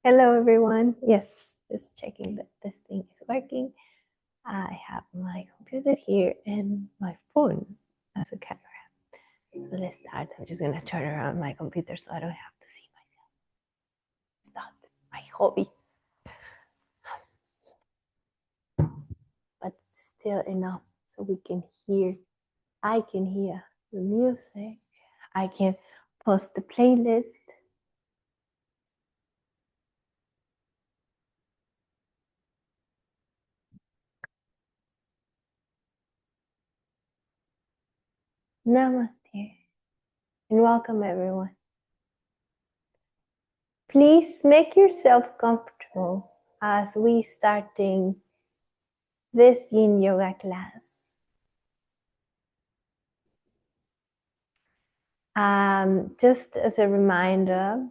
Hello, everyone. Yes, just checking that this thing is working. I have my computer here and my phone as a camera. So let's start. I'm just going to turn around my computer so I don't have to see myself. It's not my hobby, but still enough so we can hear. I can hear the music. I can post the playlist. Namaste and welcome, everyone. Please make yourself comfortable as we starting this yin yoga class. Just as a reminder,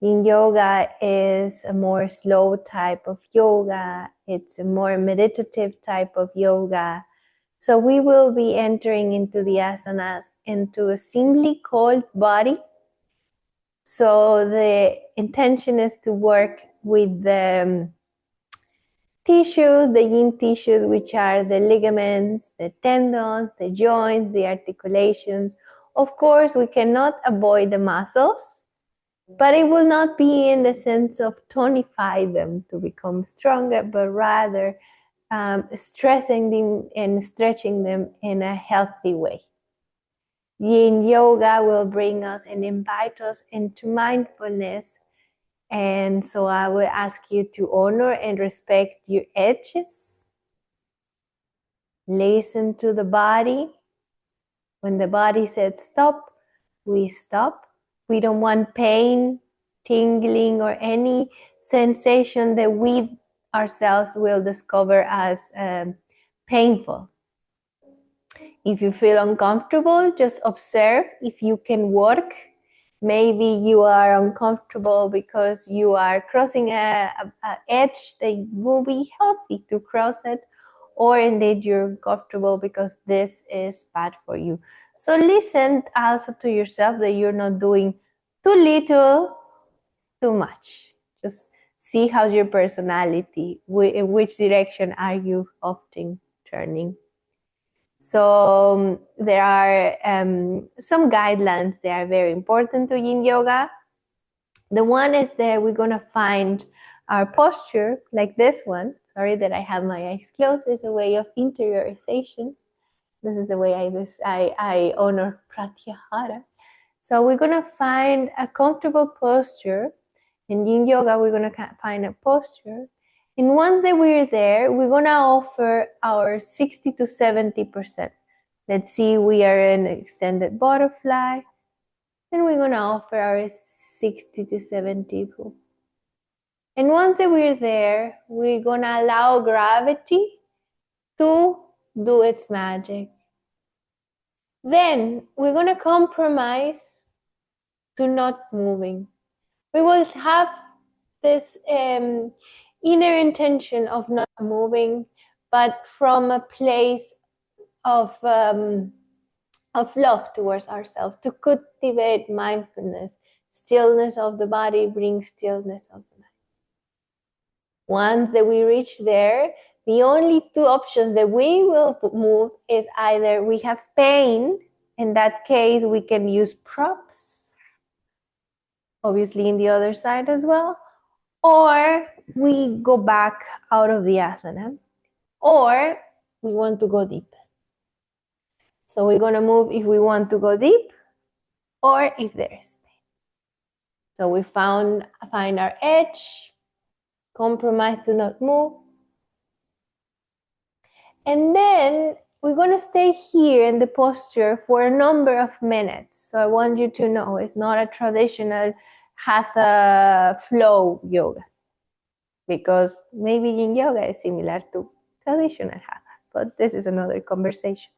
yin yoga is a more slow type of yoga. It's a more meditative type of yoga. So we will be entering into the asanas into a singly cold body. So the intention is to work with the tissues, the yin tissues, which are the ligaments, the tendons, the joints, the articulations. Of course, we cannot avoid the muscles, but it will not be in the sense of tonify them to become stronger, but rather stressing them and stretching them in a healthy way. Yin yoga will bring us and invite us into mindfulness. And so I will ask you to honor and respect your edges. Listen to the body. When the body says stop, we stop. We don't want pain, tingling, or any sensation that we ourselves will discover as painful. If you feel uncomfortable, just observe. If you can work, maybe you are uncomfortable because you are crossing a edge that will be healthy to cross it, or indeed you're comfortable because this is bad for you. So listen also to yourself that you're not doing too little, too much. Just see how's your personality, in which direction are you often turning. So there are some guidelines that are very important to yin yoga. The one is that we're going to find our posture like this one. Sorry that I have my eyes closed. It's a way of interiorization. This is the way I honor Pratyahara. So we're going to find a comfortable posture. In yin yoga, we're going to find a posture. And once that we're there, we're going to offer our 60 to 70%. Let's see, we are in extended butterfly. Then we're going to offer our 60 to 70. And once that we're there, we're going to allow gravity to do its magic. Then we're going to compromise to not moving. We will have this inner intention of not moving, but from a place of love towards ourselves, to cultivate mindfulness. Stillness of the body brings stillness of the mind. Once that we reach there, the only two options that we will move is either we have pain, in that case we can use props, obviously in the other side as well, or we go back out of the asana, or we want to go deep. So we're going to move if we want to go deep, or if there is pain. So we find our edge, compromise to not move. And then we're going to stay here in the posture for a number of minutes. So I want you to know it's not a traditional hatha flow yoga, because maybe yin yoga is similar to traditional hatha, but this is another conversation.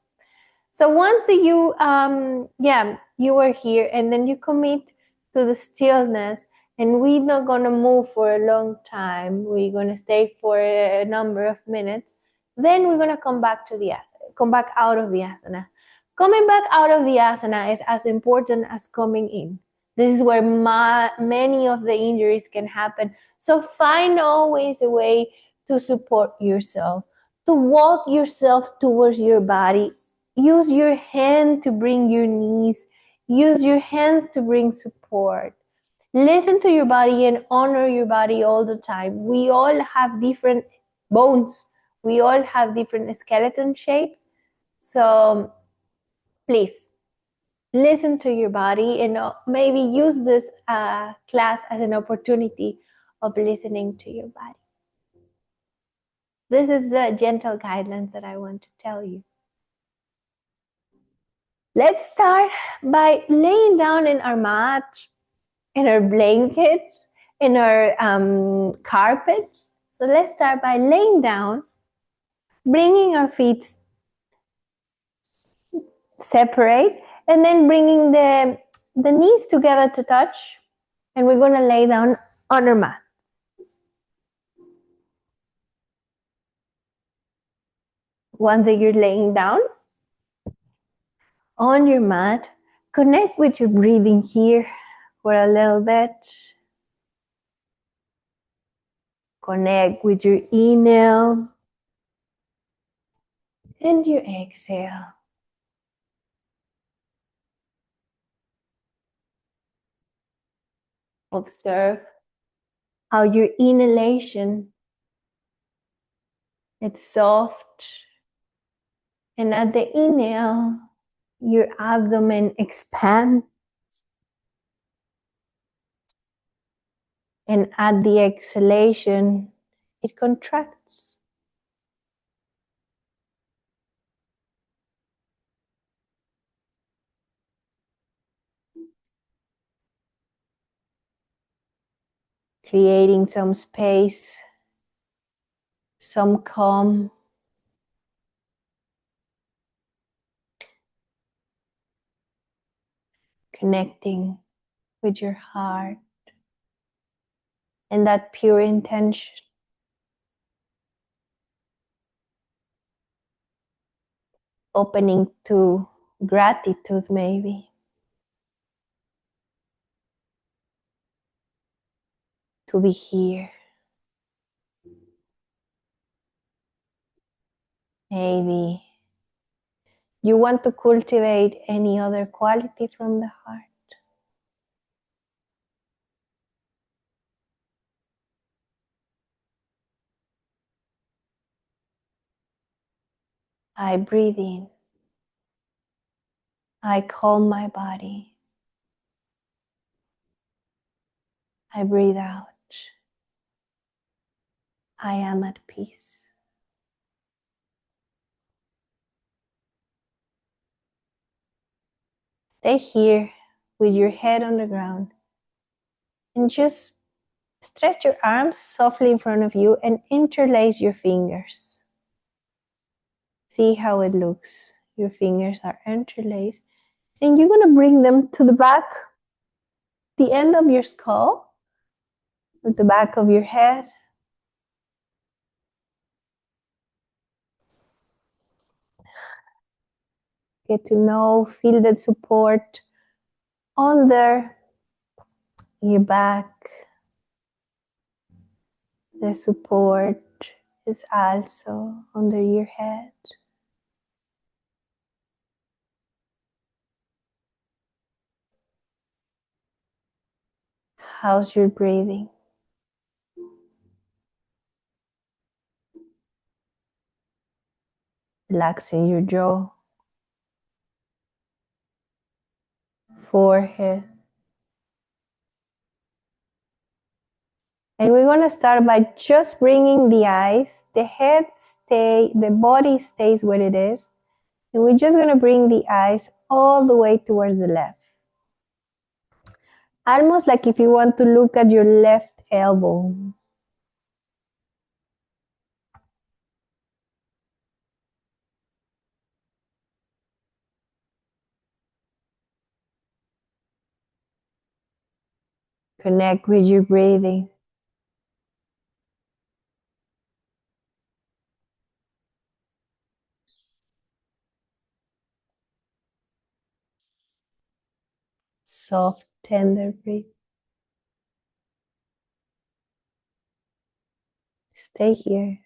So once that you are here and then you commit to the stillness, and we're not going to move for a long time, we're going to stay for a number of minutes, then we're going to come back out of the asana. Coming back out of the asana is as important as coming in. This is where many of the injuries can happen. So find always a way to support yourself, to walk yourself towards your body. Use your hand to bring your knees. Use your hands to bring support. Listen to your body and honor your body all the time. We all have different bones. We all have different skeleton shapes. So please listen to your body and maybe use this class as an opportunity of listening to your body. This is the gentle guidelines that I want to tell you. Let's start by laying down in our mat, in our blanket, in our carpet. So let's start by laying down, bringing our feet separate, and then bringing the knees together to touch. And we're going to lay down on our mat. Once that you're laying down on your mat, connect with your breathing here for a little bit. Connect with your inhale and your exhale. Observe how your inhalation, it's soft, and at the inhale, your abdomen expands, and at the exhalation, it contracts. Creating some space, some calm. Connecting with your heart and that pure intention. Opening to gratitude, maybe. To be here. Maybe you want to cultivate any other quality from the heart. I breathe in. I calm my body. I breathe out. I am at peace. Stay here with your head on the ground and just stretch your arms softly in front of you and interlace your fingers. See how it looks. Your fingers are interlaced. And you're going to bring them to the back, the end of your skull, with the back of your head. Get to know, feel that support under your back. The support is also under your head. How's your breathing? Relaxing your jaw, forehead. And we're going to start by just bringing the eyes. The body stays where it is. And we're just going to bring the eyes all the way towards the left. Almost like if you want to look at your left elbow. Connect with your breathing. Soft tender breath. Stay here.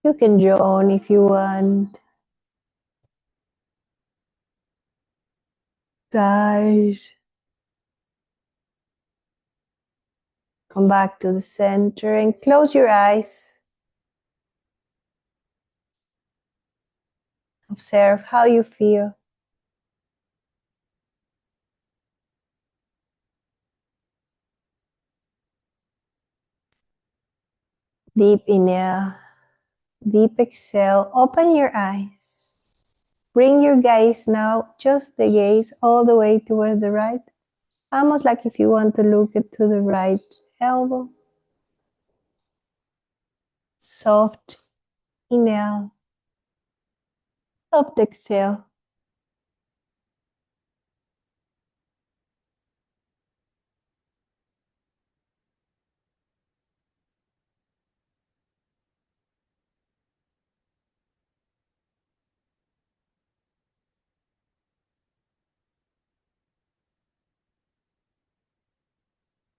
You can yawn if you want. Tight. Come back to the center and close your eyes. Observe how you feel. Deep inhale, deep exhale. Open your eyes. Bring your gaze now, just the gaze, all the way towards the right. Almost like if you want to look it to the right elbow. Soft inhale. Soft exhale.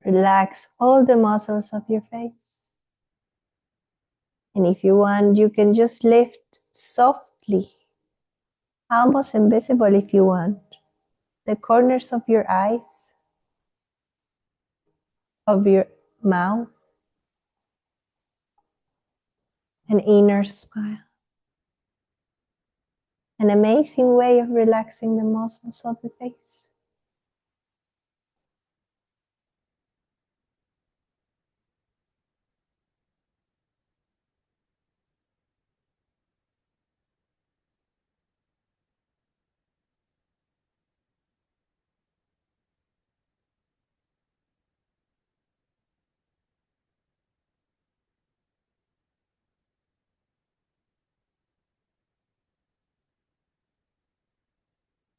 Relax all the muscles of your face. And if you want, you can just lift softly, almost invisible if you want, the corners of your eyes, of your mouth, an inner smile. An amazing way of relaxing the muscles of the face.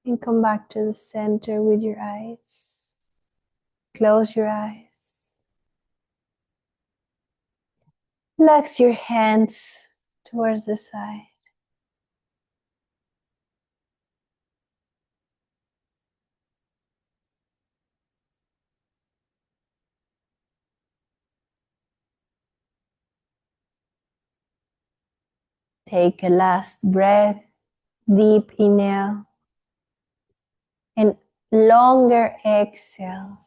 And come back to the center with your eyes. Close your eyes. Relax your hands towards the side. Take a last breath, deep inhale, and longer exhale.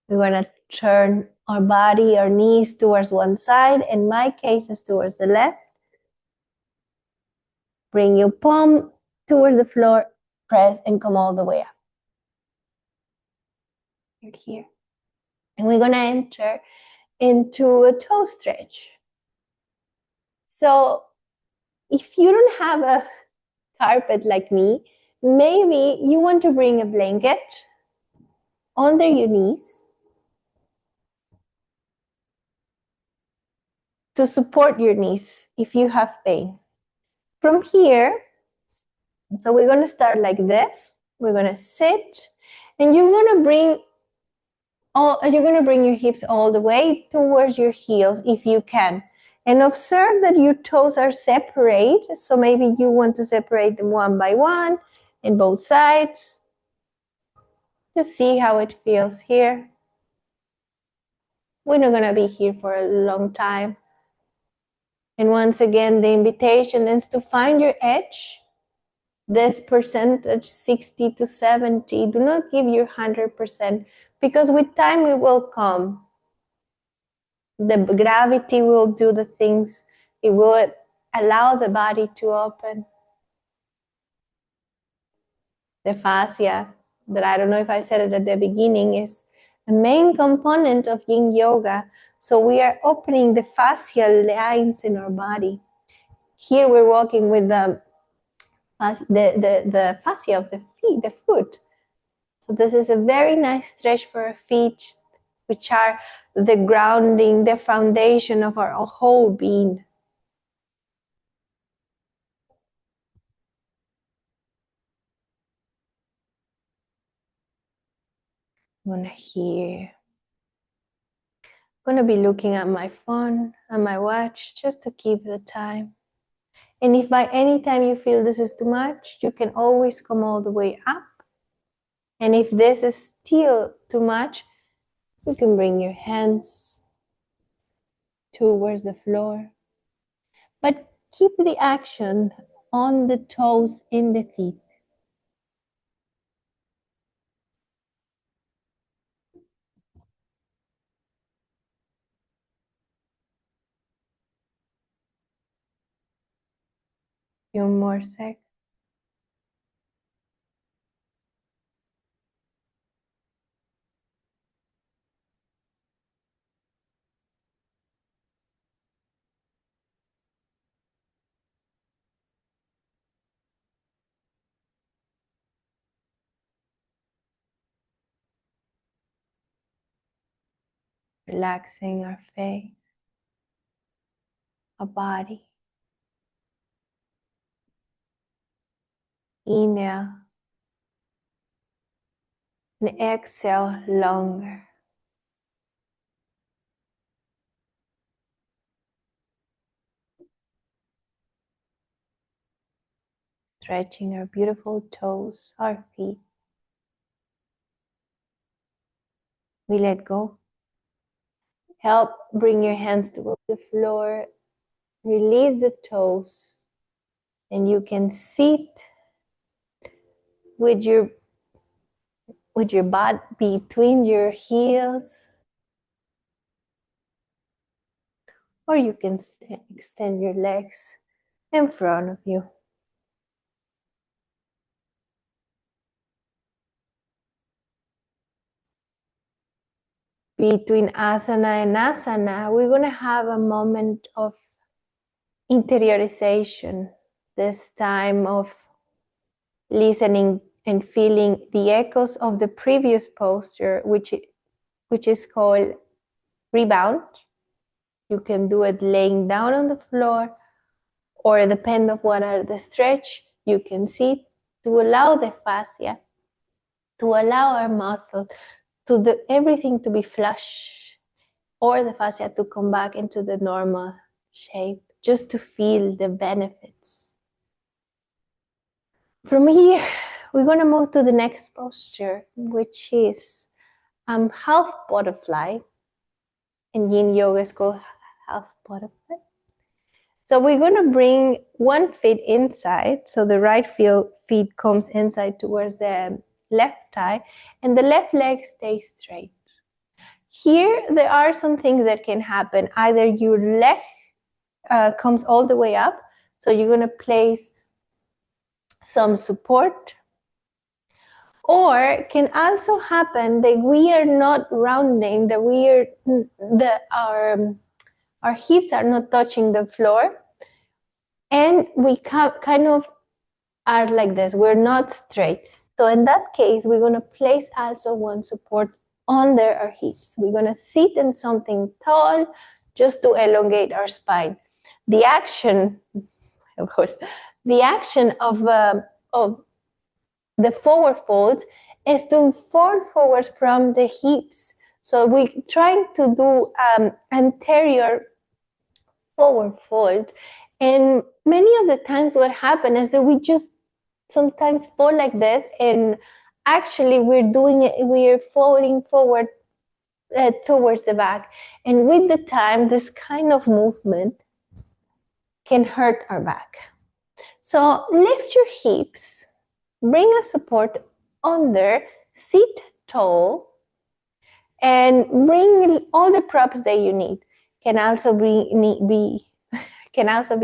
We're going to turn our body, our knees towards one side. In my case, it's towards the left. Bring your palm towards the floor, press, and come all the way up. You're here. And we're going to enter into a toe stretch. So if you don't have a carpet like me, maybe you want to bring a blanket under your knees to support your knees if you have pain. From here, so we're going to start like this. We're going to sit, and you're going to bring your hips all the way towards your heels if you can. And observe that your toes are separate. So maybe you want to separate them one by one in both sides. Just see how it feels here. We're not going to be here for a long time. And once again, the invitation is to find your edge. This percentage, 60 to 70, do not give your 100%, because with time it will come. The gravity will do the things. It will allow the body to open. The fascia, that I don't know if I said it at the beginning, is a main component of yin yoga. So we are opening the fascial lines in our body. Here we're walking with the fascia of the feet, the foot. So this is a very nice stretch for our feet, which are the grounding, the foundation of our whole being. I'm gonna be looking at my phone and my watch just to keep the time. And if by any time you feel this is too much, you can always come all the way up. And if this is still too much, you can bring your hands towards the floor. But keep the action on the toes in the feet. Few more seconds. Relaxing our face, our body. Inhale and exhale longer. Stretching our beautiful toes, our feet. We let go. Help bring your hands towards the floor. Release the toes. And you can sit with your butt between your heels. Or you can extend your legs in front of you. Between asana and asana, we're going to have a moment of interiorization, this time of listening and feeling the echoes of the previous posture, which is called rebound. You can do it laying down on the floor, or depend on what are the stretch, you can sit to allow the fascia, to allow our muscle, to everything to be flush, or the fascia to come back into the normal shape, just to feel the benefits. From here, we're going to move to the next posture, which is half butterfly. In Yin Yoga, it's called half butterfly. So we're going to bring one foot inside. So the right feet comes inside towards the left thigh, and the left leg stays straight. Here, there are some things that can happen. Either your leg comes all the way up, so you're going to place some support, or can also happen that we are not rounding, that our hips are not touching the floor, and we kind of are like this. We're not straight. So in that case, we're going to place also one support under our hips. We're going to sit in something tall just to elongate our spine. The action of the forward folds is to fold forwards from the hips. So we're trying to do anterior forward fold. And many of the times what happens is that we just sometimes fall like this, and actually we're folding forward towards the back. And with the time, this kind of movement can hurt our back. So lift your hips, bring a support under, sit tall, and bring all the props that you need. Can also be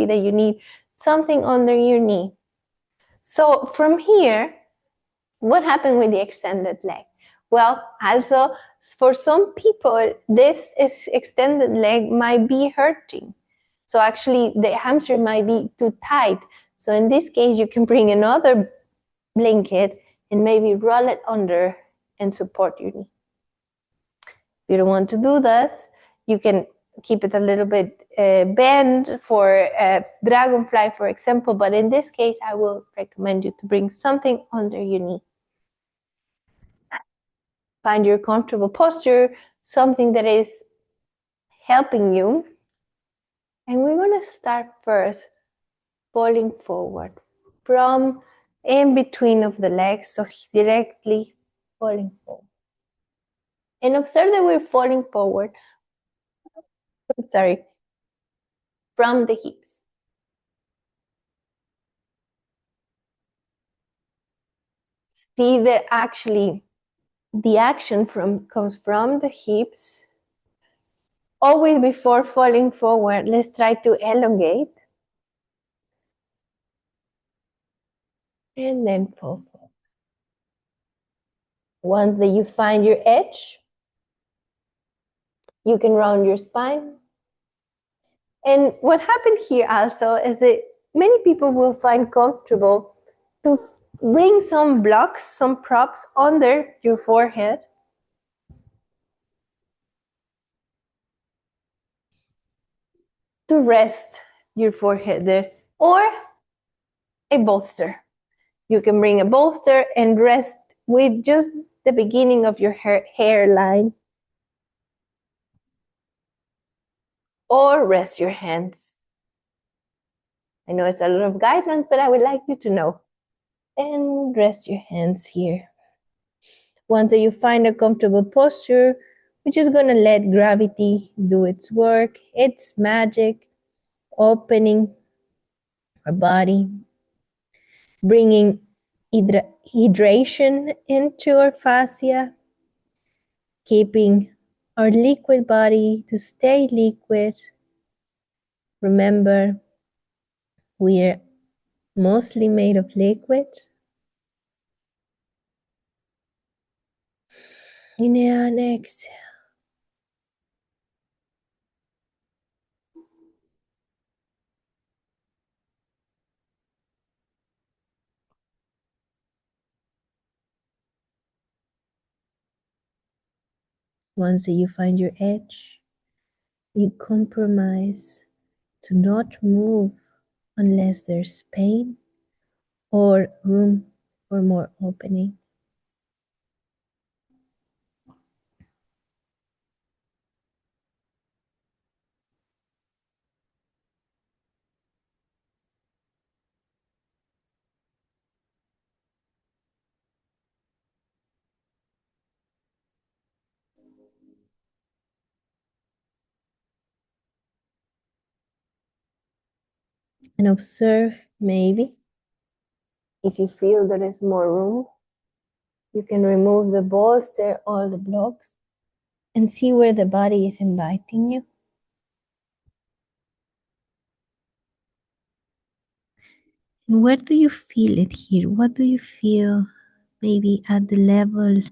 that you need something under your knee. So from here, what happened with the extended leg? Well, also for some people, this extended leg might be hurting. So actually the hamstring might be too tight. So in this case, you can bring another blanket and maybe roll it under and support your knee. If you don't want to do that, you can keep it a little bit bent for dragonfly, for example, but in this case, I will recommend you to bring something under your knee. Find your comfortable posture, something that is helping you. And we're going to start first falling forward from in between of the legs, so directly falling forward. And observe that we're falling forward, from the hips. See that actually the action comes from the hips. Always before falling forward, let's try to elongate. And then fall forward. Once that you find your edge, you can round your spine. And what happened here also is that many people will find comfortable to bring some blocks, some props under your forehead. To rest your forehead there. Or a bolster. You can bring a bolster and rest with just the beginning of your hairline. Or rest your hands. I know it's a lot of guidelines, but I would like you to know. And rest your hands here. Once that you find a comfortable posture, we're just going to let gravity do its work, its magic, opening our body, bringing hydration into our fascia, keeping our liquid body to stay liquid. Remember, we are mostly made of liquid. Inhale and exhale. Once that you find your edge, you compromise to not move unless there's pain or room for more opening. And observe, maybe, if you feel there is more room, you can remove the bolster or the blocks and see where the body is inviting you. And where do you feel it here? What do you feel maybe at the level,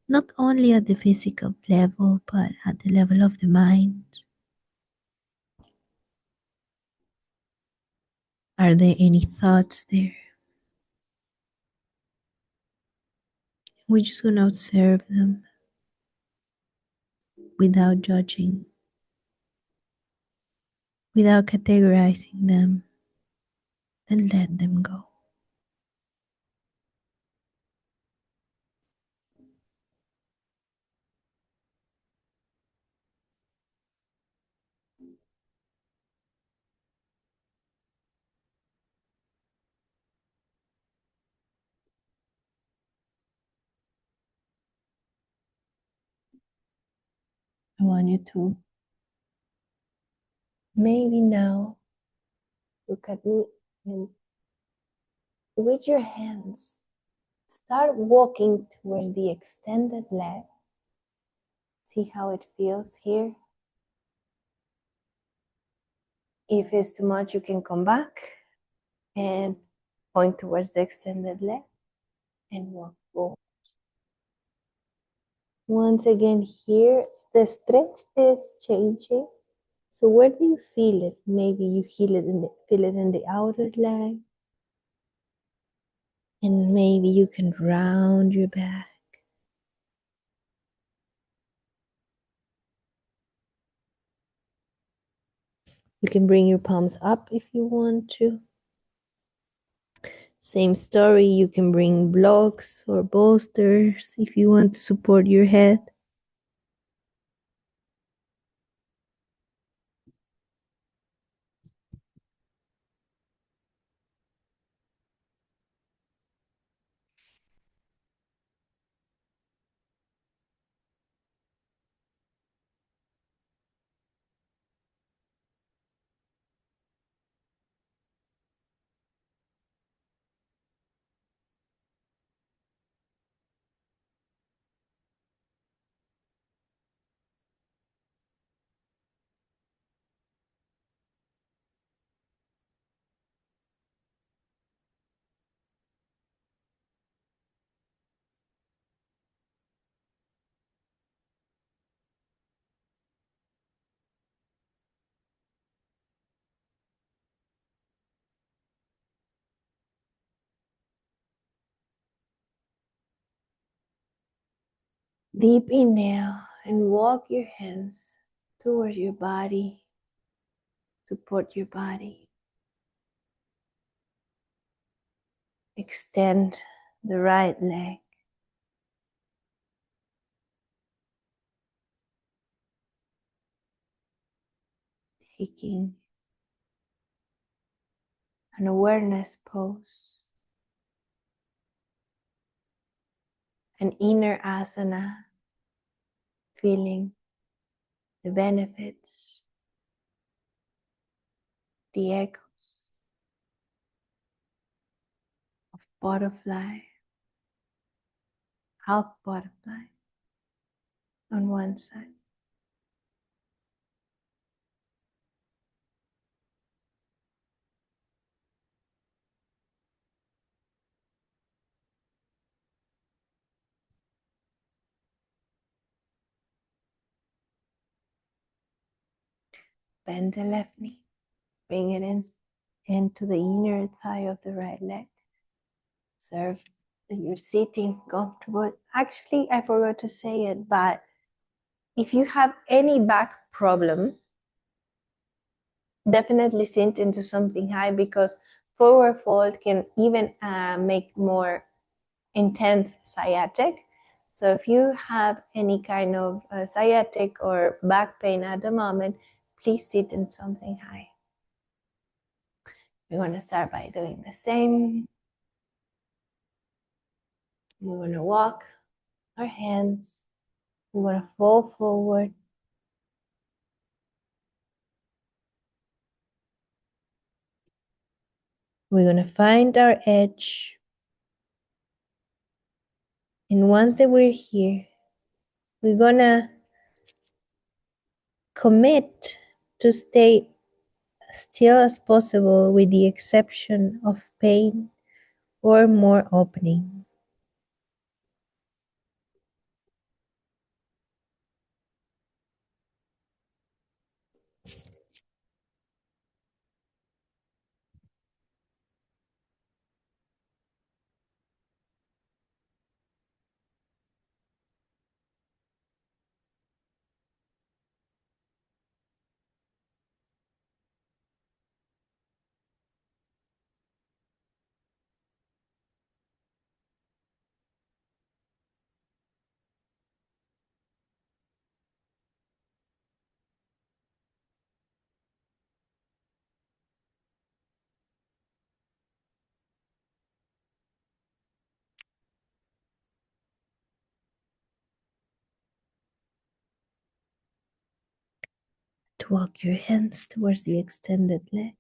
not only at the physical level, but at the level of the mind? Are there any thoughts there? We're just going to observe them without judging, without categorizing them, then let them go. I want you to maybe now look at me and with your hands start walking towards the extended leg. See how it feels here. If it's too much, you can come back and point towards the extended leg and walk forward. Once again here, the stretch is changing. So where do you feel it? Maybe you feel it in the outer leg. And maybe you can round your back You can bring your palms up if you want to. Same story, you can bring blocks or bolsters if you want to support your head. Deep inhale and walk your hands towards your body. Support your body. Extend the right leg. Taking an awareness pose. An inner asana. Feeling the benefits, the echoes of butterfly, half butterfly on one side. Bend the left knee, bring it in into the inner thigh of the right leg. Observe that you're sitting comfortable. Actually, I forgot to say it, but if you have any back problem, definitely sit into something high, because forward fold can even make more intense sciatic. So if you have any kind of sciatic or back pain at the moment, please sit in something high. We're going to start by doing the same. We're going to walk our hands. We're going to fall forward. We're going to find our edge. And once that we're here, we're going to commit to stay still as possible, with the exception of pain or more opening. To walk your hands towards the extended leg.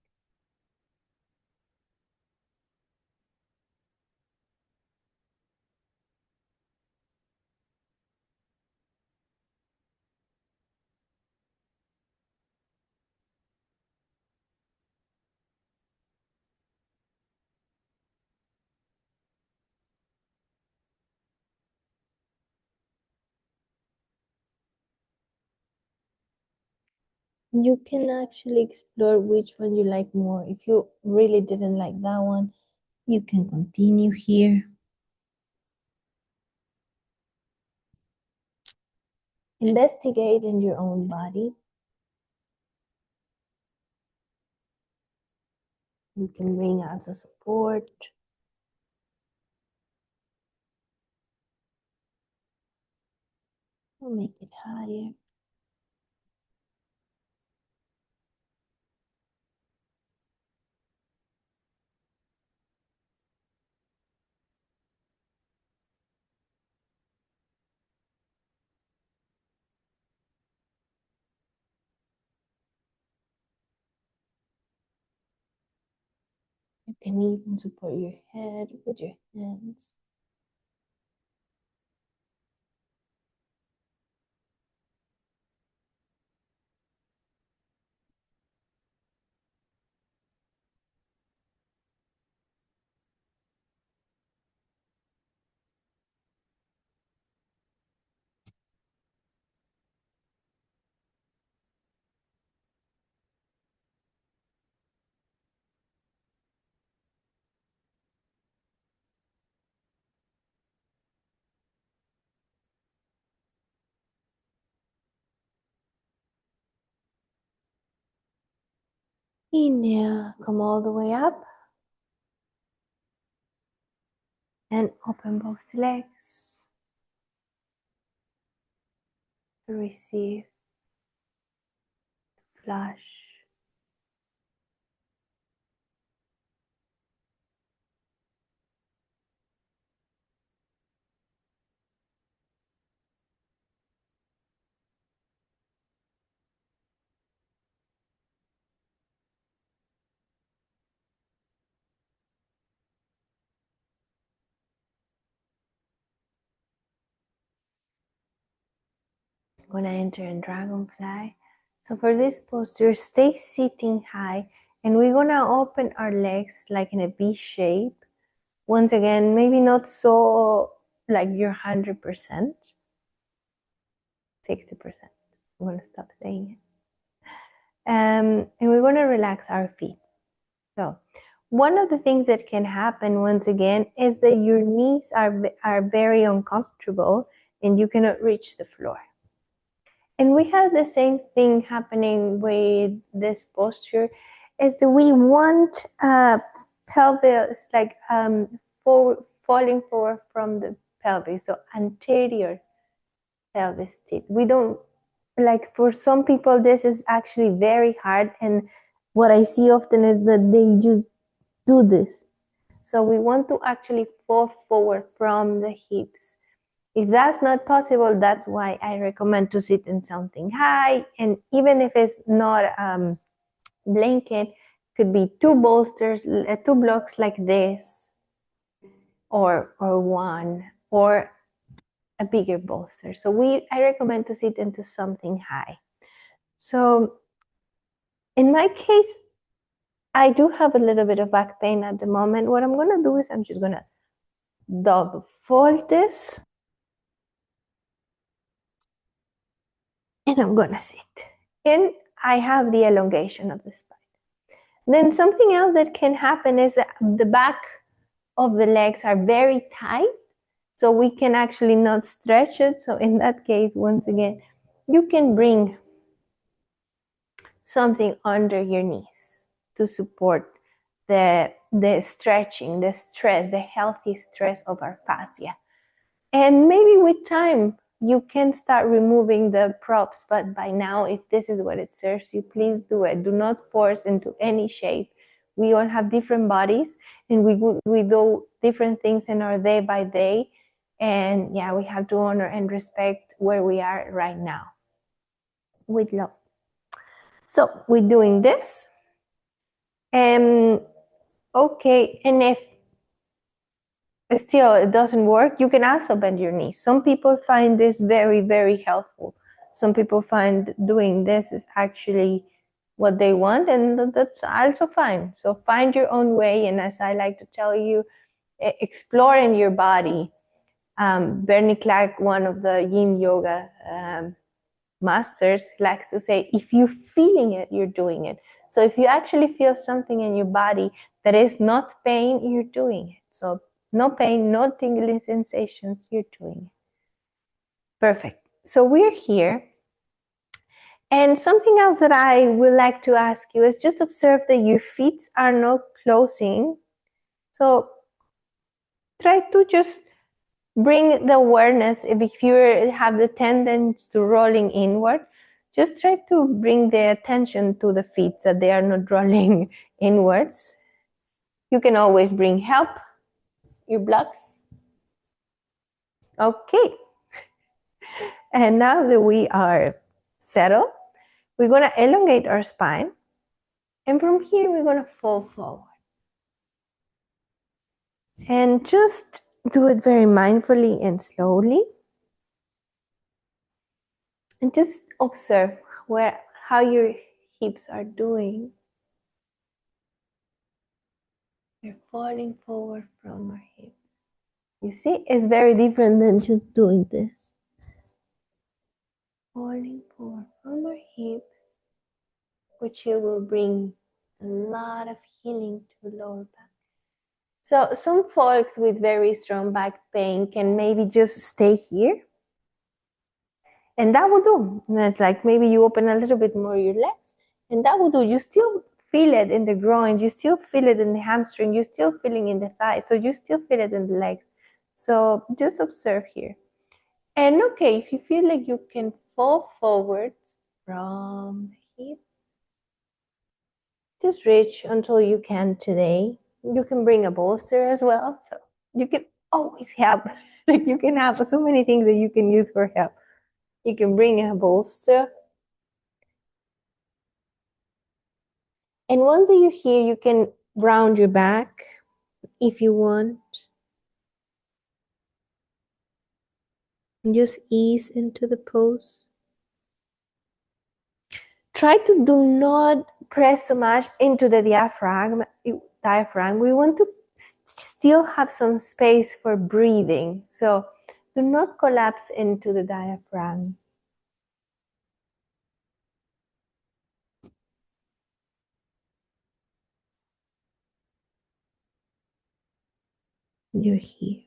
You can actually explore which one you like more. If you really didn't like that one, you can continue here. Investigate in your own body. You can bring also support. We'll make it higher. You can even support your head with your hands. Inhale, come all the way up. And open both legs to receive, flush. I'm gonna enter in dragonfly. So for this posture, stay sitting high, and we're gonna open our legs like in a V shape. Once again, maybe not so like you're 100%, 60%. I'm gonna stop saying it. And we're gonna relax our feet. So one of the things that can happen once again is that your knees are very uncomfortable and you cannot reach the floor. And we have the same thing happening with this posture, is that we want pelvis like falling forward from the pelvis, so anterior pelvis tilt. We don't like, for some people this is actually very hard, and what I see often is that they just do this. So we want to actually fall forward from the hips. If that's not possible, that's why I recommend to sit in something high. And even if it's not blanket, could be two bolsters, two blocks like this, or one, or a bigger bolster. So I recommend to sit into something high. So in my case, I do have a little bit of back pain at the moment. What I'm gonna do is I'm just gonna double fold this, and I'm gonna sit. And I have the elongation of the spine. Then something else that can happen is that the back of the legs are very tight, so we can actually not stretch it. So in that case, once again, you can bring something under your knees to support the stretching, the stress, the healthy stress of our fascia. And maybe with time, you can start removing the props, but by now, if this is what it serves you, please do it. Do not force into any shape. We all have different bodies, and we do different things in our day by day. And yeah, we have to honor and respect where we are right now with love. So we're doing this. Okay, and if still it doesn't work, you can also bend your knees. Some people find this very, very helpful. Some people find doing this is actually what they want, and that's also fine. So find your own way, and as I like to tell you, explore in your body. Bernie Clark, one of the yin yoga masters, likes to say, if you're feeling it, you're doing it. So if you actually feel something in your body that is not pain, you're doing it. So no pain, no tingling sensations, you're doing it. Perfect. So we're here. And something else that I would like to ask you is just observe that your feet are not closing. So try to just bring the awareness. If you have the tendency to rolling inward, just try to bring the attention to the feet so they are not rolling inwards. You can always bring help, your blocks. Okay. And now that we are settled, we're going to elongate our spine. And from here, we're going to fall forward. And just do it very mindfully and slowly. And just observe how your hips are doing. We're falling forward from our hips. You see, it's very different than just doing this. Falling forward from our hips, which will bring a lot of healing to lower back. So some folks with very strong back pain can maybe just stay here. And that will do. And it's like maybe you open a little bit more your legs, and that will do. You still feel it in the groin, you still feel it in the hamstring, you're still feeling in the thighs, so you still feel it in the legs. So just observe here. And okay, if you feel like you can fall forward from the hip, just reach until you can today. You can bring a bolster as well. So you can always have, like you can have so many things that you can use for help. You can bring a bolster. And once that you're here, you can round your back if you want. And just ease into the pose. Try to do not press so much into the diaphragm. We want to still have some space for breathing. So do not collapse into the diaphragm. You're here.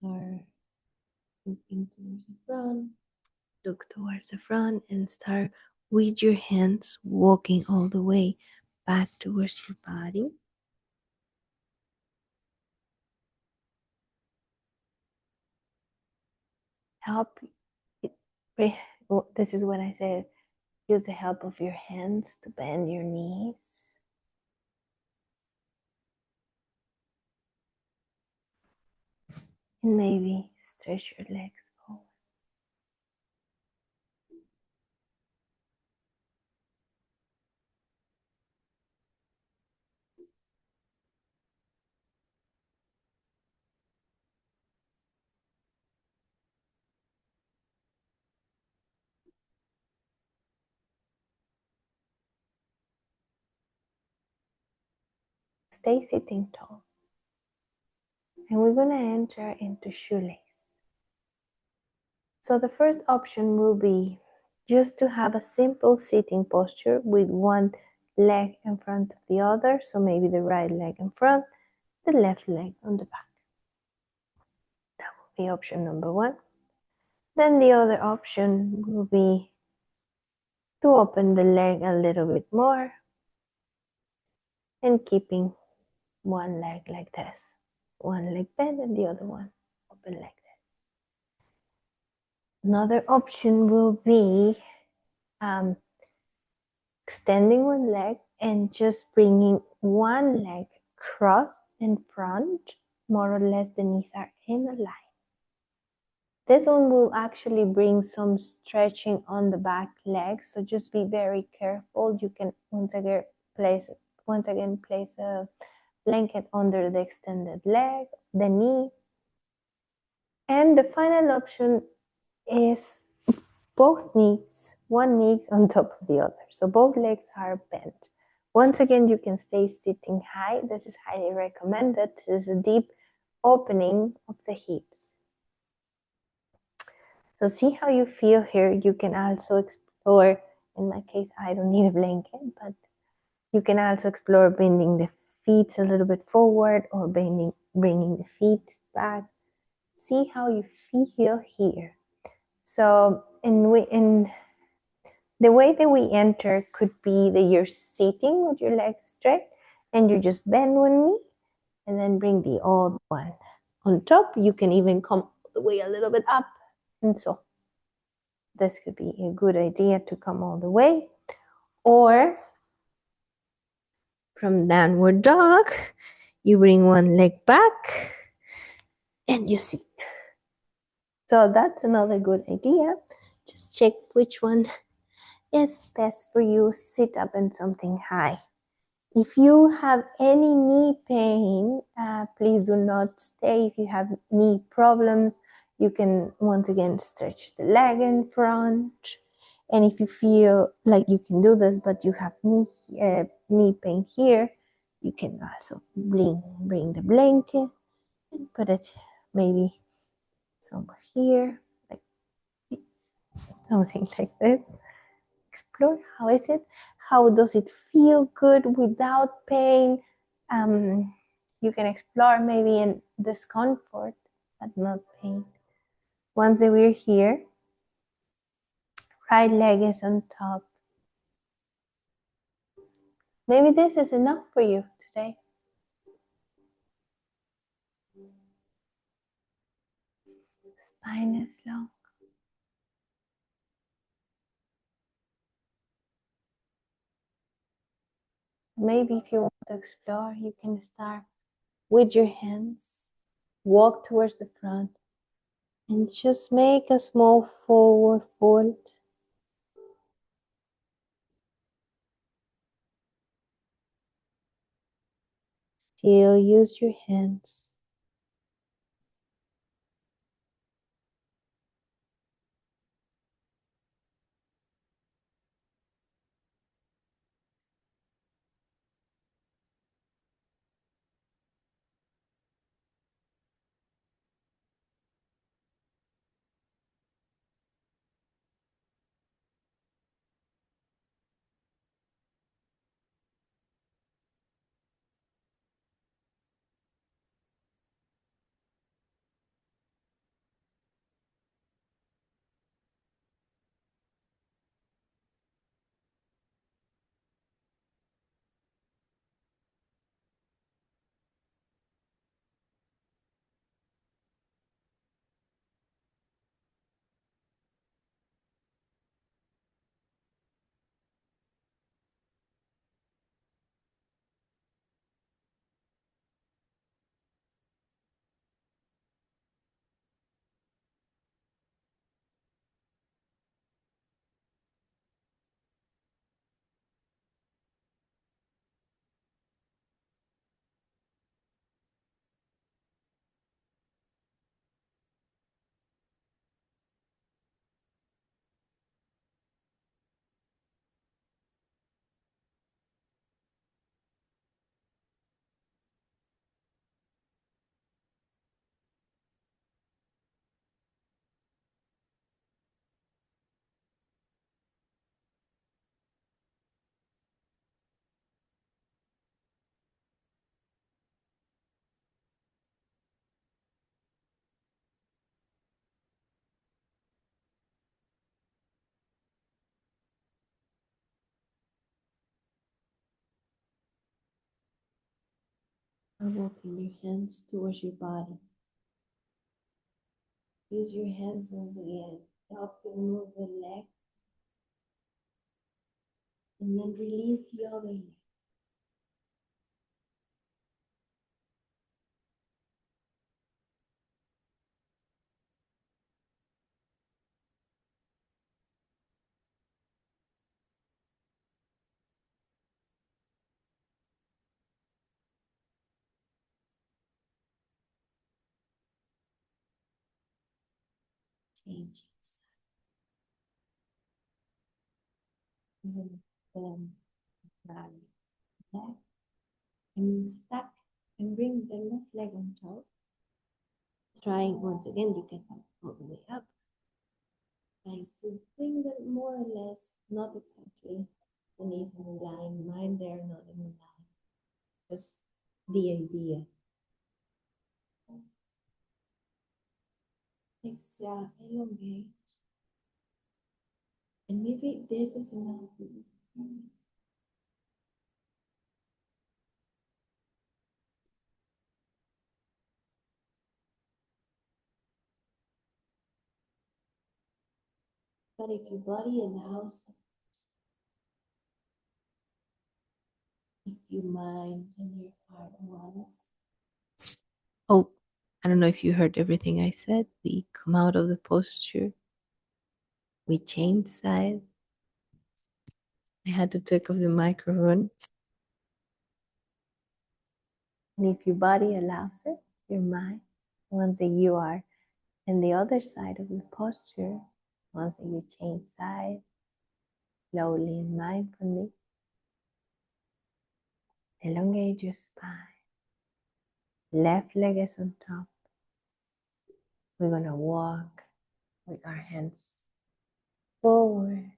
Or looking towards the front. Look towards the front and start with your hands walking all the way back towards your body. Help it, this is what I said. Use the help of your hands to bend your knees. And maybe stretch your legs forward. Stay sitting tall. And we're going to enter into shoelace. So the first option will be just to have a simple sitting posture with one leg in front of the other. So maybe the right leg in front, the left leg on the back. That will be option number one. Then the other option will be to open the leg a little bit more and keeping one leg like this. One leg bent and the other one open like this. Another option will be extending one leg and just bringing one leg crossed in front, more or less the knees are in a line. This one will actually bring some stretching on the back leg, so just be very careful. You can once again place a blanket under the extended leg, the knee. And the final option is both knees, one knee on top of the other. So both legs are bent. Once again, you can stay sitting high. This is highly recommended. This is a deep opening of the hips. So see how you feel here. You can also explore, in my case, I don't need a blanket, but you can also explore bending the feet a little bit forward or bringing the feet back. See how you feel here. So in the way that we enter could be that you're sitting with your legs straight and you just bend one knee and then bring the other one on top. You can even come all the way a little bit up, and so this could be a good idea to come all the way. Or from downward dog, you bring one leg back and you sit. So that's another good idea. Just check which one is best for you. Sit up in something high. If you have any knee pain, please do not stay. If you have knee problems, you can once again stretch the leg in front. And if you feel like you can do this, but you have knee pain here, you can also bring the blanket and put it maybe somewhere here, like something like this. Explore how is it, how does it feel good without pain. You can explore maybe in discomfort but not pain. Once that we're here, right leg is on top. Maybe this is enough for you today. Spine is long. Maybe if you want to explore, you can start with your hands, walk towards the front, and just make a small forward fold. Still use your hands. walking your hands towards your body. Use your hands once again. Help you move the leg. And then release the other leg. Change it. And then bend, back, left, and stack, and bring the left leg on top. Trying once again, you can come all the way up. Trying to bring them more or less, not exactly the knees in a line. Mine, they're not in a line. Just the idea. Exhale, elongate. And maybe this is enough. But if your body allows, if your mind and your heart wants. Oh, I don't know if you heard everything I said. We come out of the posture. We change side. I had to take off the microphone. And if your body allows it, your mind, once that you are in the other side of the posture, once that you change side, slowly and mindfully, elongate your spine. Left leg is on top. We're going to walk with our hands forward.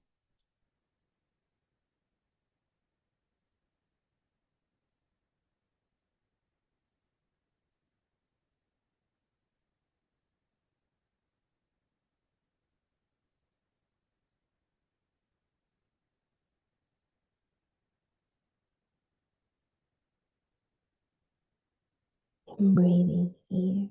Breathing here.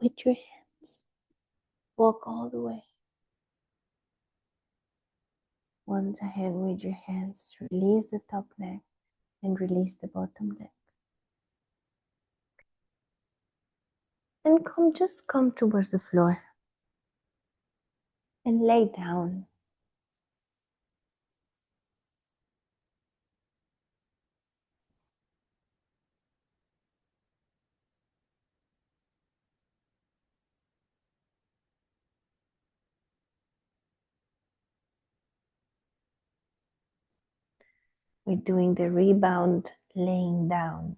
With your hands, walk all the way. Once ahead with your hands, release the top leg and release the bottom leg. And just come towards the floor and lay down. We're doing the rebound laying down.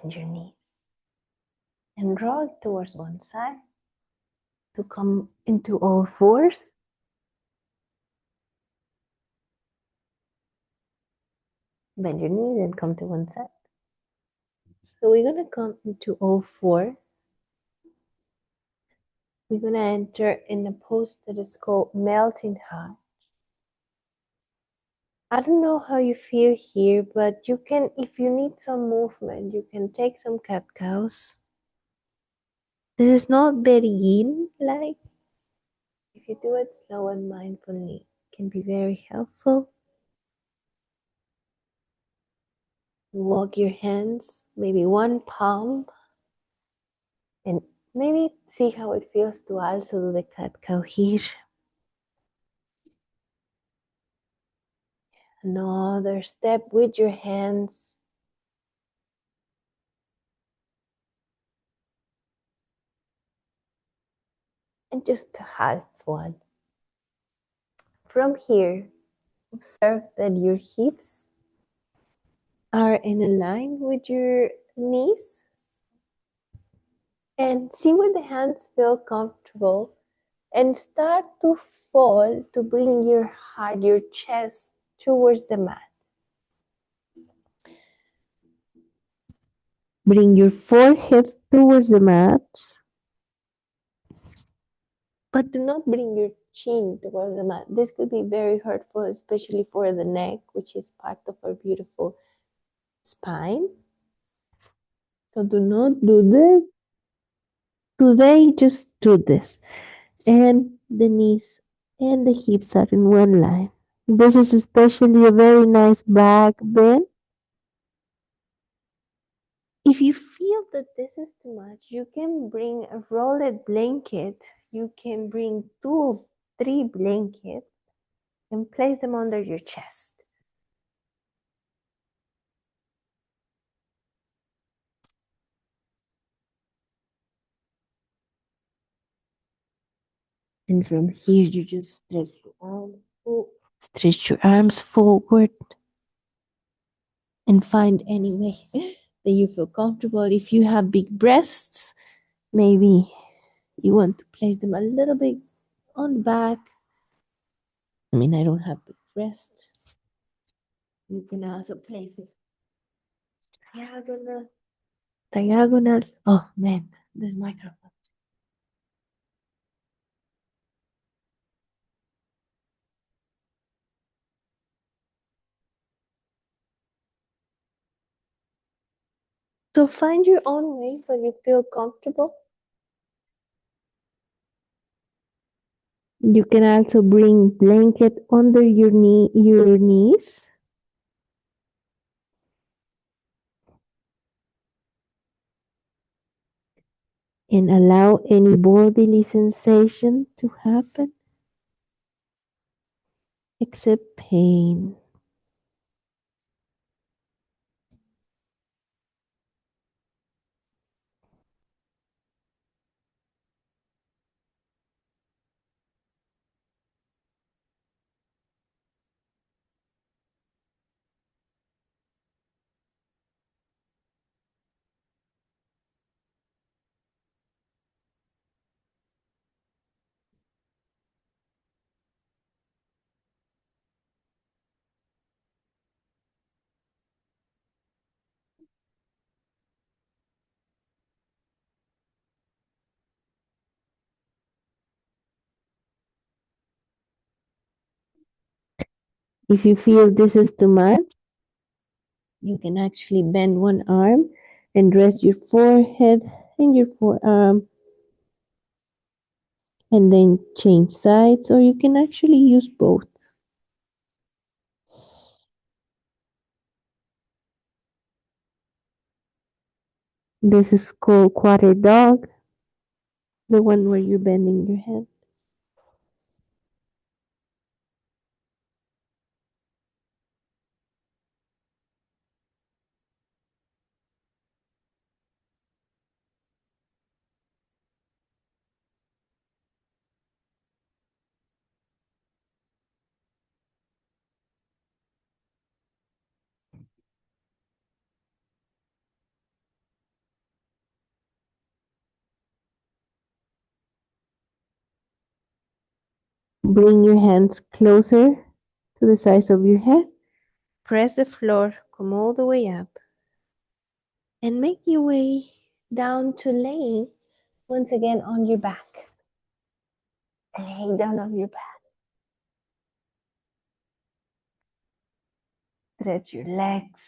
Bend your knees and draw it towards one side to come into all fours. Bend your knees and come to one side. So we're going to come into all fours. we're going to enter in a pose that is called melting heart. I don't know how you feel here, but you can, if you need some movement, you can take some cat cows. This is not very yin like. If you do it slow and mindfully, it can be very helpful. Walk your hands, maybe one palm, and maybe see how it feels to also do the cat cow here. Another step with your hands. And just half one. From here, observe that your hips are in a line with your knees. And see where the hands feel comfortable. And start to fall to bring your heart, your chest towards the mat. Bring your forehead towards the mat. But do not bring your chin towards the mat. This could be very hurtful, especially for the neck, which is part of our beautiful spine. So do not do this. Today, just do this. And the knees and the hips are in one line. This is especially a very nice back bend. If you feel that this is too much, you can bring a rolled blanket. You can bring 2, 3 blankets and place them under your chest. And from here, you just stretch your arms forward and find any way that you feel comfortable. If you have big breasts, maybe you want to place them a little bit on the back. I mean, I don't have big breasts. You can also place it diagonal. Diagonal. Oh man, this microphone. So find your own way where you feel comfortable. You can also bring blanket under your knees. And allow any bodily sensation to happen except pain. If you feel this is too much, you can actually bend one arm and rest your forehead and your forearm and then change sides, or you can actually use both. This is called quarter dog, the one where you're bending your head. Bring your hands closer to the sides of your head. Press the floor, come all the way up, and make your way down to laying once again on your back. Lay down on your back. Stretch your legs.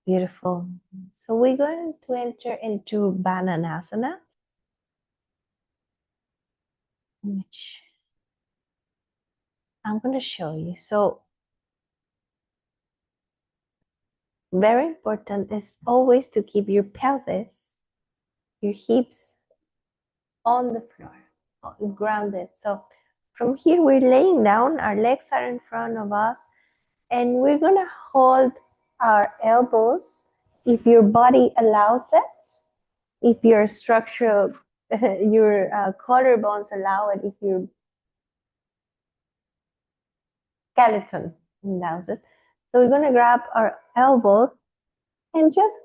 Beautiful. So we're going to enter into Bananasana, which I'm going to show you. So very important is always to keep your pelvis, your hips on the floor, grounded. So from here, we're laying down, our legs are in front of us, and we're gonna hold our elbows if your body allows it, if your structural, your collarbones allow it, if your skeleton allows it. So we're gonna grab our elbows and just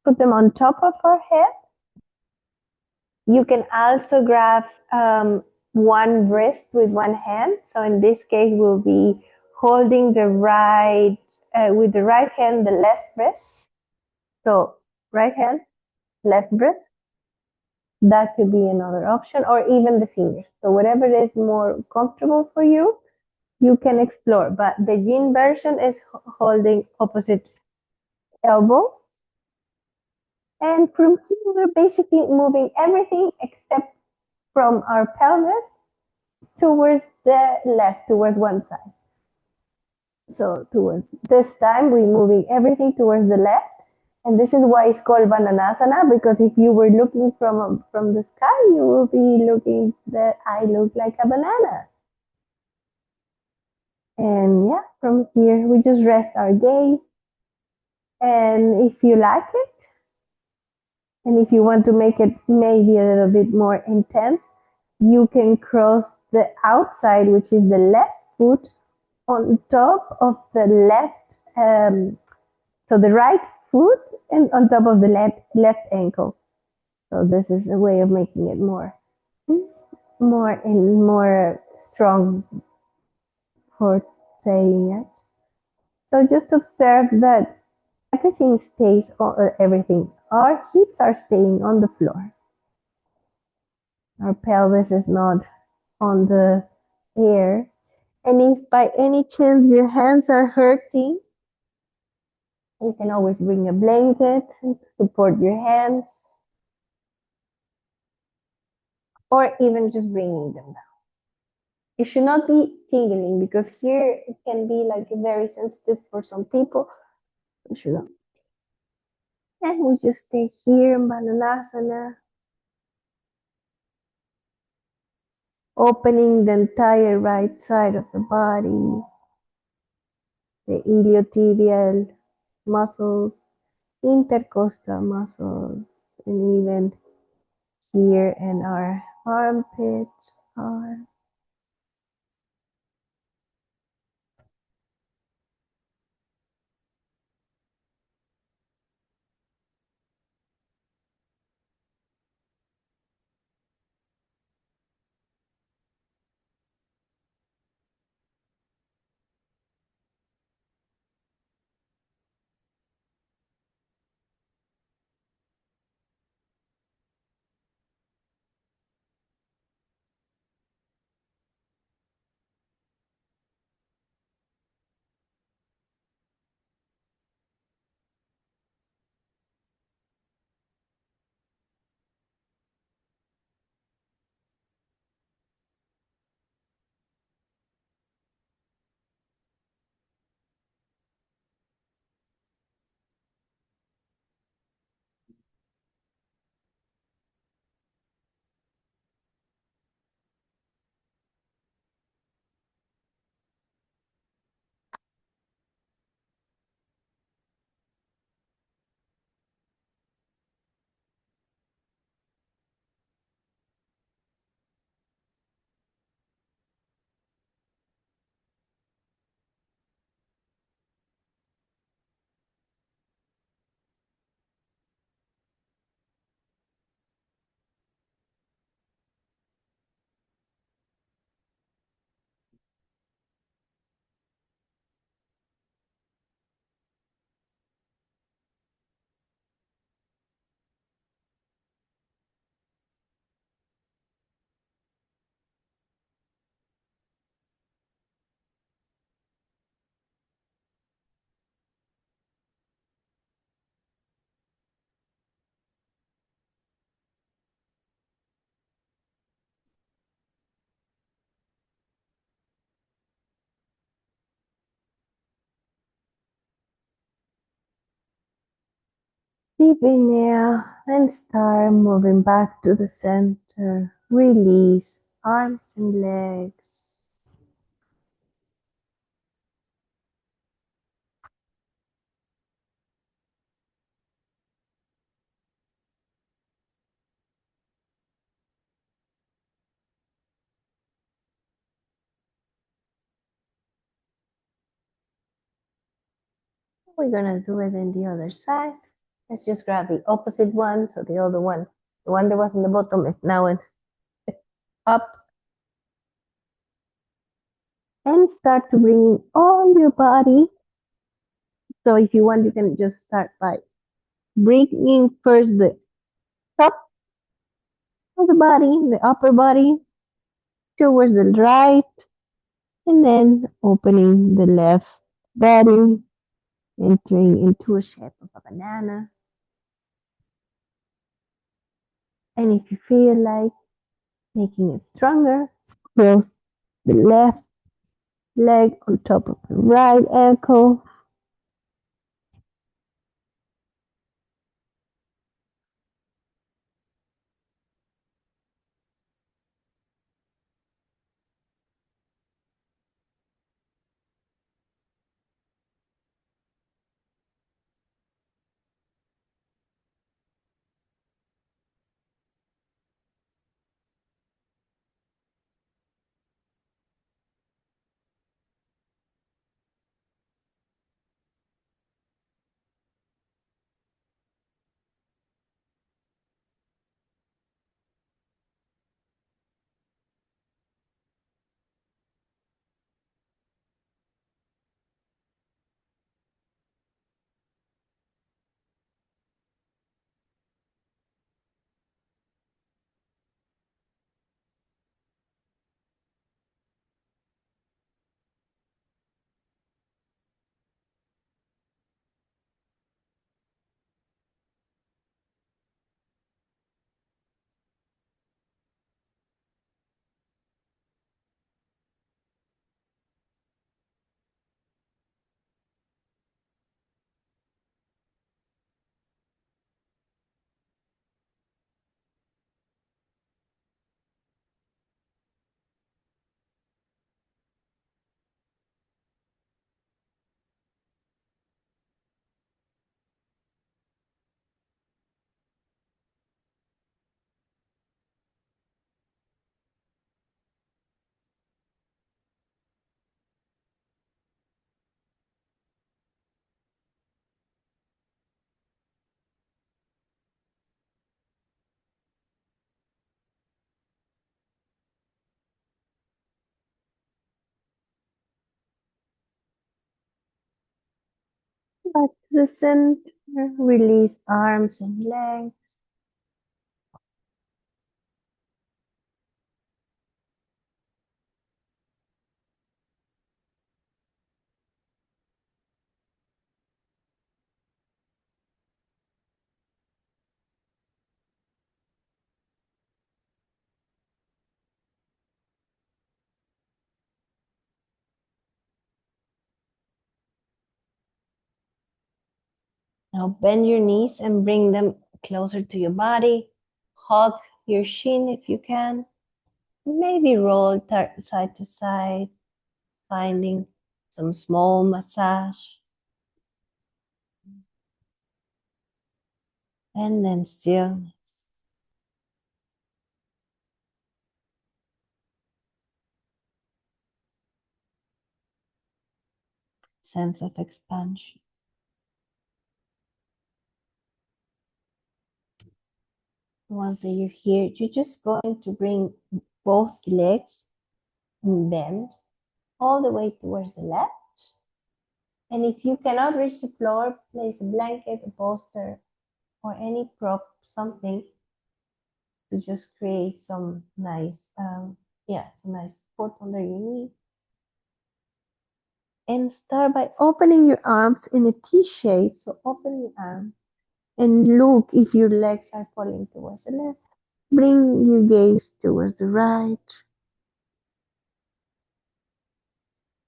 put them on top of our head. You can also grab one wrist with one hand. So in this case, we'll be holding the right, with the right hand, the left wrist. So right hand, left wrist. That could be another option, or even the fingers. So whatever is more comfortable for you, you can explore. But the yin version is holding opposite elbows. And from here, we're basically moving everything except from our pelvis towards the left, towards one side. So towards this time, we're moving everything towards the left. And this is why it's called Bananasana, because if you were looking from the sky, you will be looking that I look like a banana. And yeah, from here, we just rest our gaze. And if you like it, and if you want to make it maybe a little bit more intense, you can cross the outside, which is the left foot, on top of the left, so the right foot and on top of the left ankle. So this is a way of making it more strong for saying it. So just observe that everything stays on everything. Our hips are staying on the floor. Our pelvis is not on the air. And if by any chance your hands are hurting, you can always bring a blanket to support your hands, or even just bringing them down. It should not be tingling because here it can be like very sensitive for some people. It should not. And we just stay here in Bananasana, opening the entire right side of the body, the iliotibial muscles, intercostal muscles, and even here in our armpit, arm. Deep inhale and start moving back to the center. Release arms and legs. We're gonna do it in the other side. Let's just grab the opposite one. So the other one, the one that was in the bottom is now up. And start to bring all your body. So if you want, you can just start by bringing first the top of the body, the upper body, towards the right, and then opening the left body, entering into a shape of a banana. And if you feel like making it stronger, cross the left leg on top of the right ankle. Back to the center. Release arms and legs. Now bend your knees and bring them closer to your body. Hug your shin if you can. Maybe roll side to side, finding some small massage. And then stillness. Sense of expansion. Once that you're here, you're just going to bring both legs and bend all the way towards the left. And if you cannot reach the floor, place a blanket, a bolster, or any prop, something to just create some nice, some nice support under your knee. And start by opening your arms in a T shape. So open your arms and look if your legs are falling towards the left. Bring your gaze towards the right.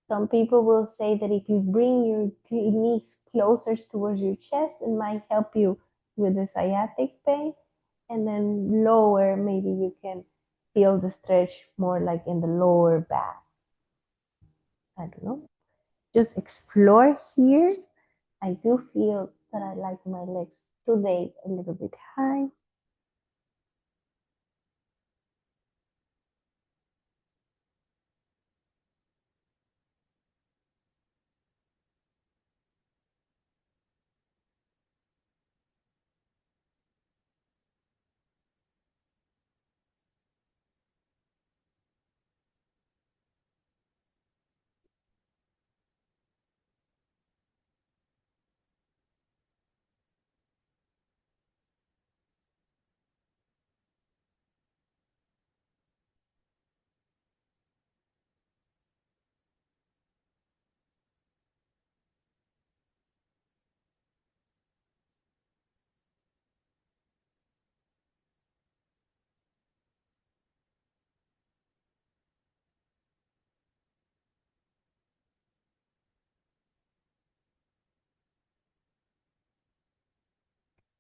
Some people will say that if you bring your knees closer towards your chest, it might help you with the sciatic pain, and then lower, maybe you can feel the stretch more like in the lower back. I don't know. Just explore here. I do feel that I like my legs today a little bit high.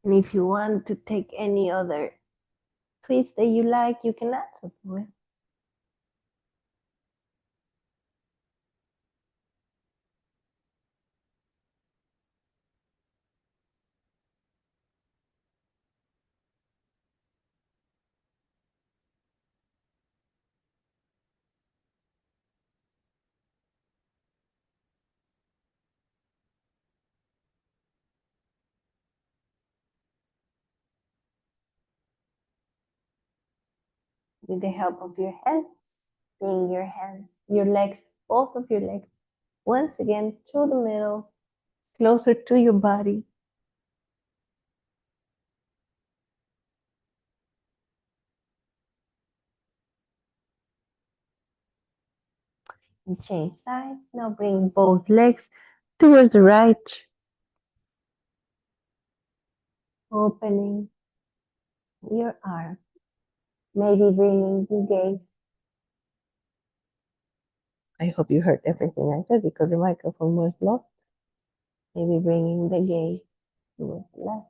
And if you want to take any other twist that you like, you can add some more. With the help of your hands, bring your hands, your legs, both of your legs, once again to the middle, closer to your body. And change sides. Now bring both legs towards the right, opening your arm. Maybe bringing the gaze. I hope you heard everything I said because the microphone was locked. Maybe bringing the gaze towards the left.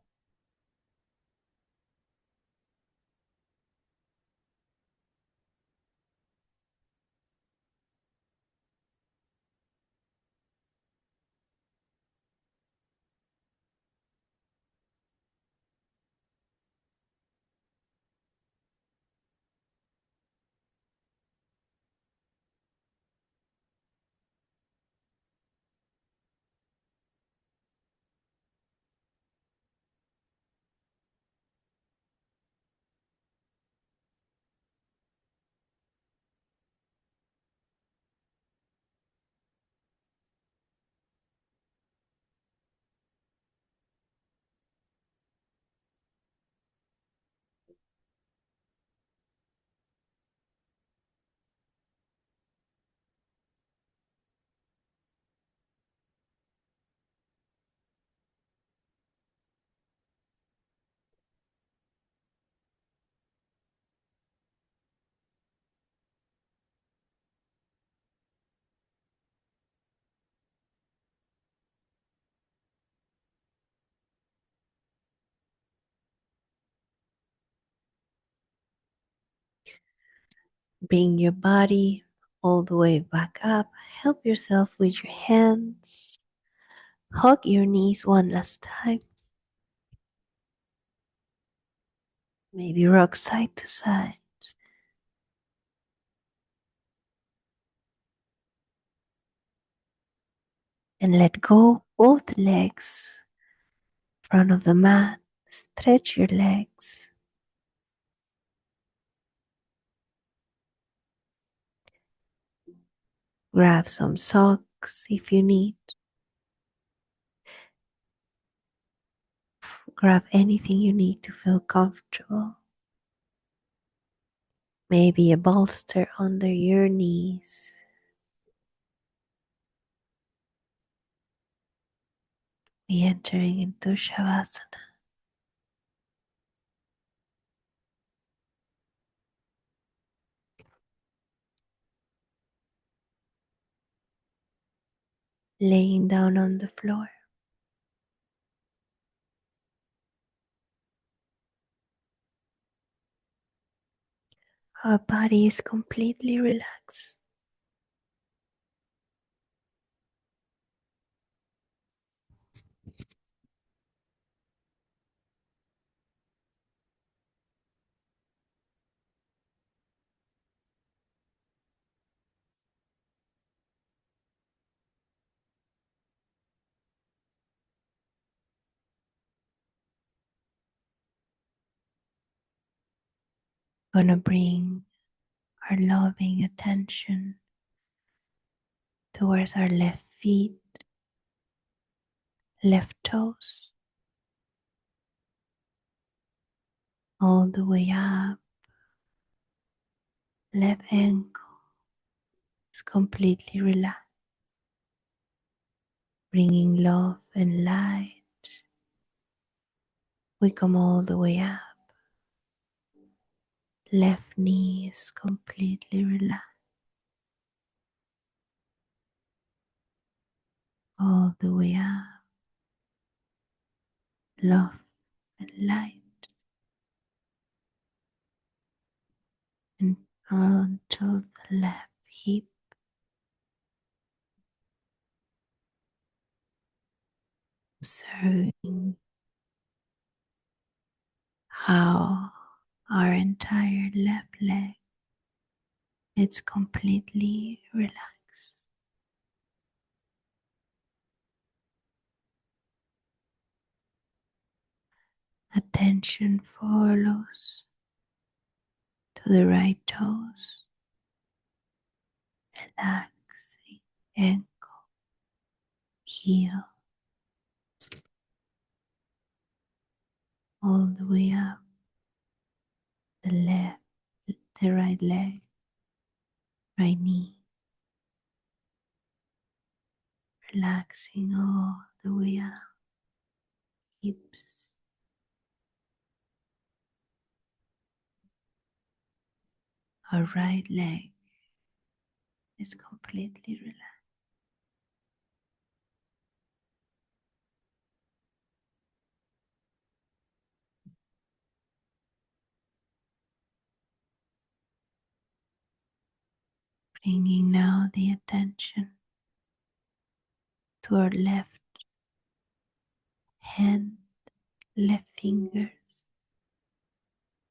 Bring your body all the way back up. Help yourself with your hands. Hug your knees one last time. Maybe rock side to side. And let go both legs. Front of the mat. Stretch your legs. Grab some socks if you need. Grab anything you need to feel comfortable. Maybe a bolster under your knees. We entering into Shavasana. Laying down on the floor. Our body is completely relaxed. Gonna bring our loving attention towards our left feet, left toes, all the way up, left ankle is completely relaxed, bringing love and light. We come all the way up, left knee is completely relaxed, all the way up, love and light, and onto the left hip, observing how our entire left leg is completely relaxed. Attention follows to the right toes, relaxing ankle, heel, all the way up the left, the right leg, right knee, relaxing all the way up, hips, our right leg is completely relaxed. Bringing now the attention to our left hand, left fingers,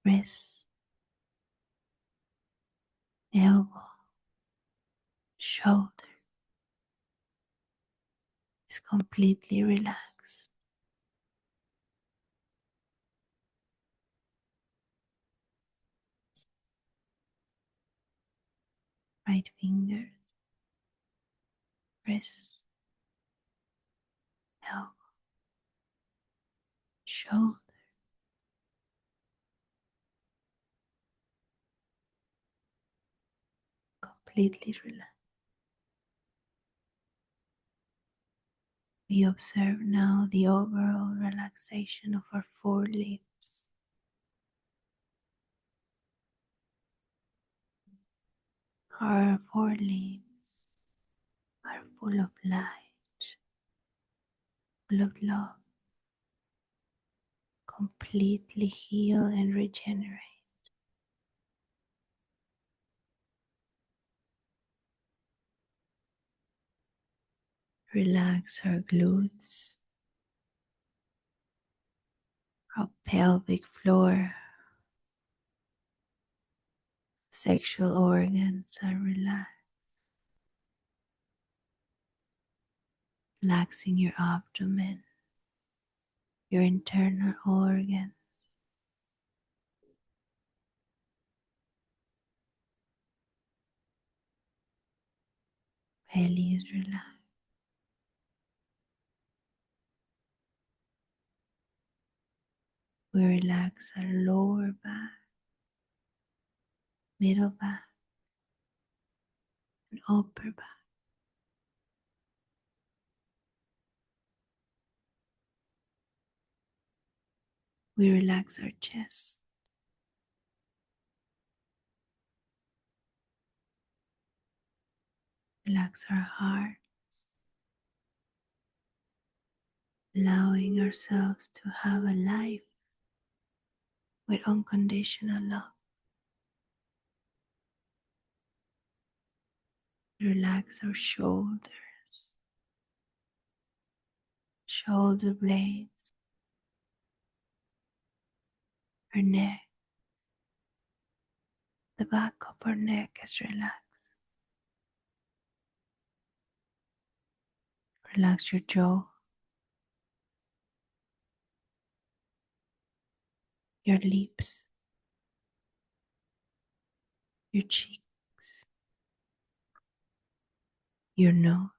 wrist, elbow, shoulder is completely relaxed. Right finger, wrist, elbow, shoulder, completely relaxed. We observe now the overall relaxation of our forelimbs. Our forelimbs are full of light, full of love, completely heal and regenerate. Relax our glutes, our pelvic floor, sexual organs are relaxed. Relaxing your abdomen, your internal organs, belly is relaxed. We relax our lower back, middle back, and upper back. We relax our chest, relax our heart, allowing ourselves to have a life with unconditional love. Relax our shoulders, shoulder blades, our neck. The back of our neck is relaxed. Relax your jaw, your lips, your cheeks, your nose,